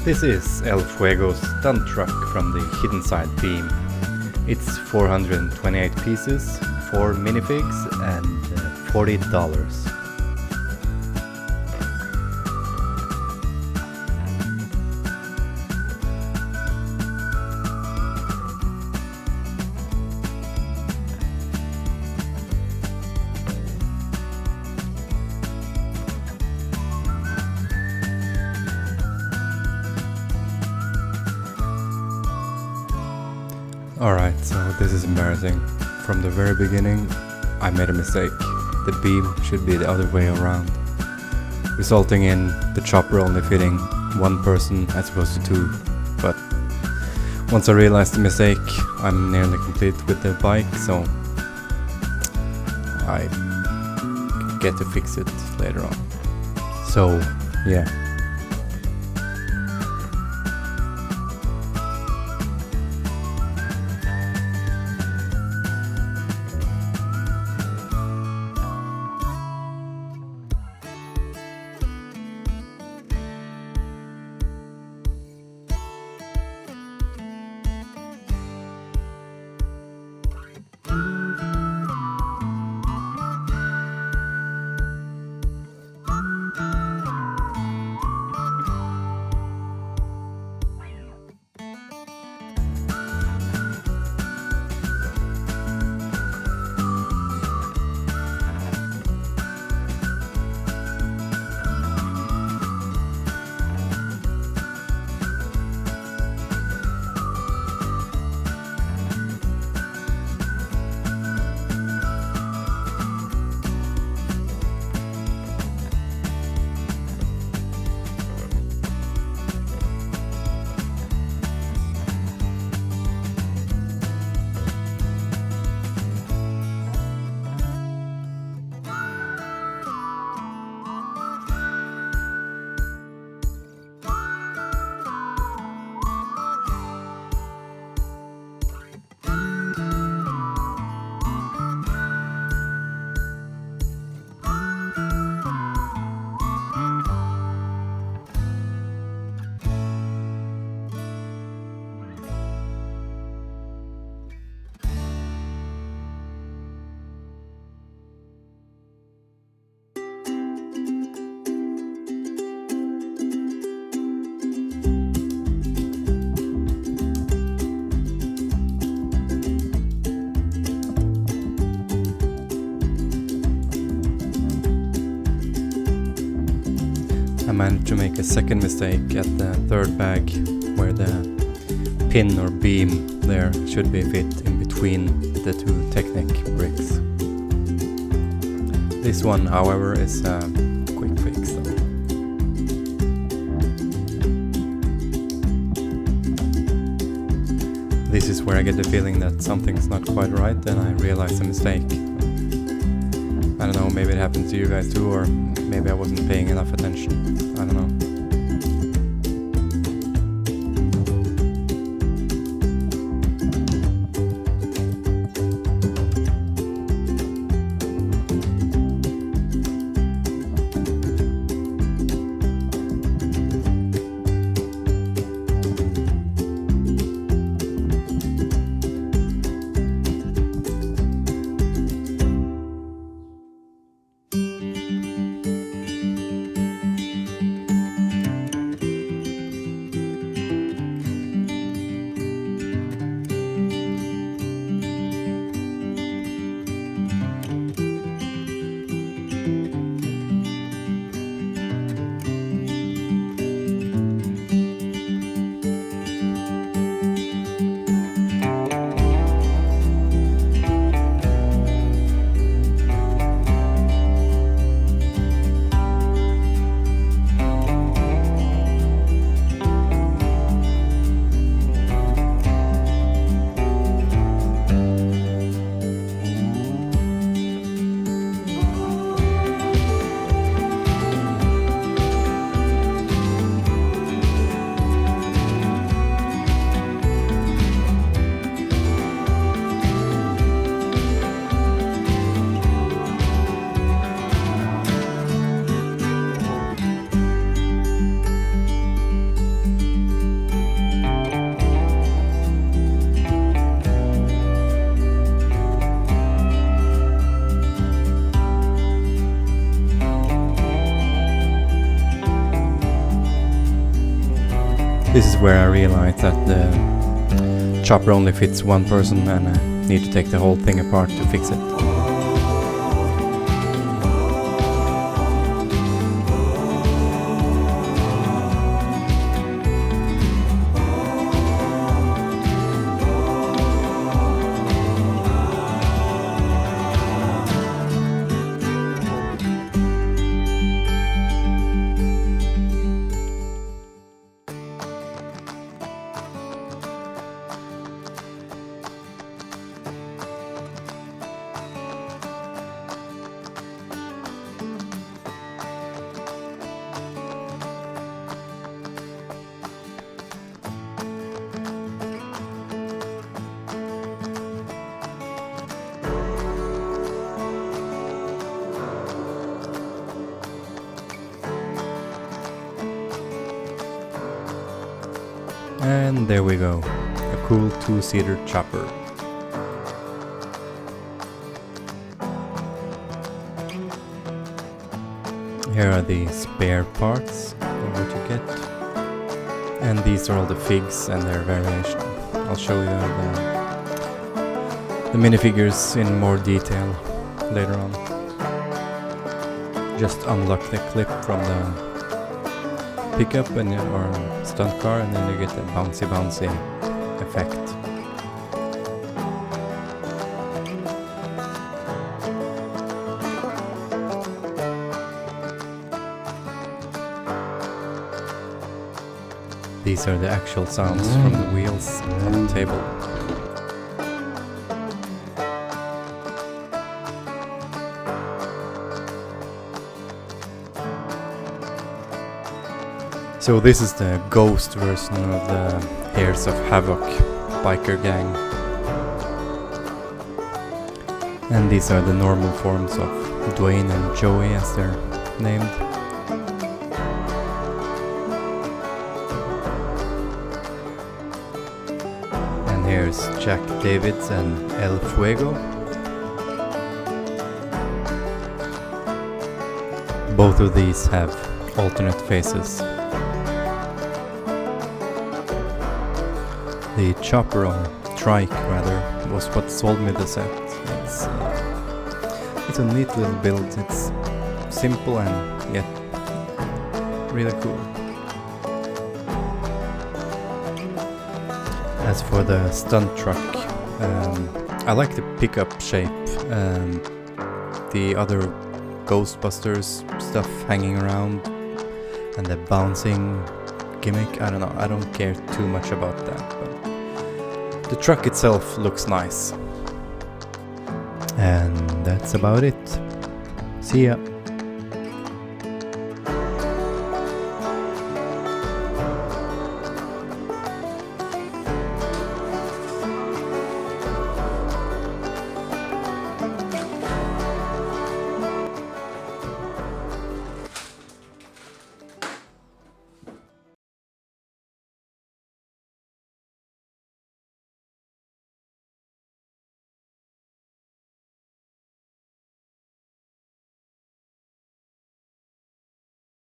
This is El Fuego Stunt Truck from the hidden side beam. It's 428 pieces, 4 minifigs and $40. Alright, so this is embarrassing. From the very beginning, I made a mistake. The beam should be the other way around, resulting in the chopper only fitting one person as opposed to two. But once I realized the mistake, I'm nearly complete with the bike, so I get to fix it later on. So, yeah. I managed to make a second mistake at the third bag, where the pin or beam there should be fit in between the two Technic bricks. This one, however, is a quick fix though. This is where I get the feeling that something's not quite right and I realize a mistake. I don't know, maybe it happens to you guys too, or maybe I wasn't paying enough attention. I don't know. This is where I realized that the chopper only fits one person and I need to take the whole thing apart to fix it. And there we go, a cool two-seater chopper. Here are the spare parts of what you get. And these are all the figs and their variation. I'll show you the minifigures in more detail later on. Just unlock the clip from the pickup and or stunt car, and then you get the bouncy effect. These are the actual sounds from the wheels on the table. So this is the ghost version of the Heirs of Havoc biker gang. And these are the normal forms of Dwayne and Joey as they're named. And here's Jack Davids and El Fuego. Both of these have alternate faces. The chopper, or Trike rather, was what sold me the set. It's a neat little build. It's simple and yet really cool. As for the stunt truck, I like the pickup shape. The other Ghostbusters stuff hanging around and the bouncing gimmick, I don't know, I don't care too much about that, but the truck itself looks nice. And that's about it. See ya.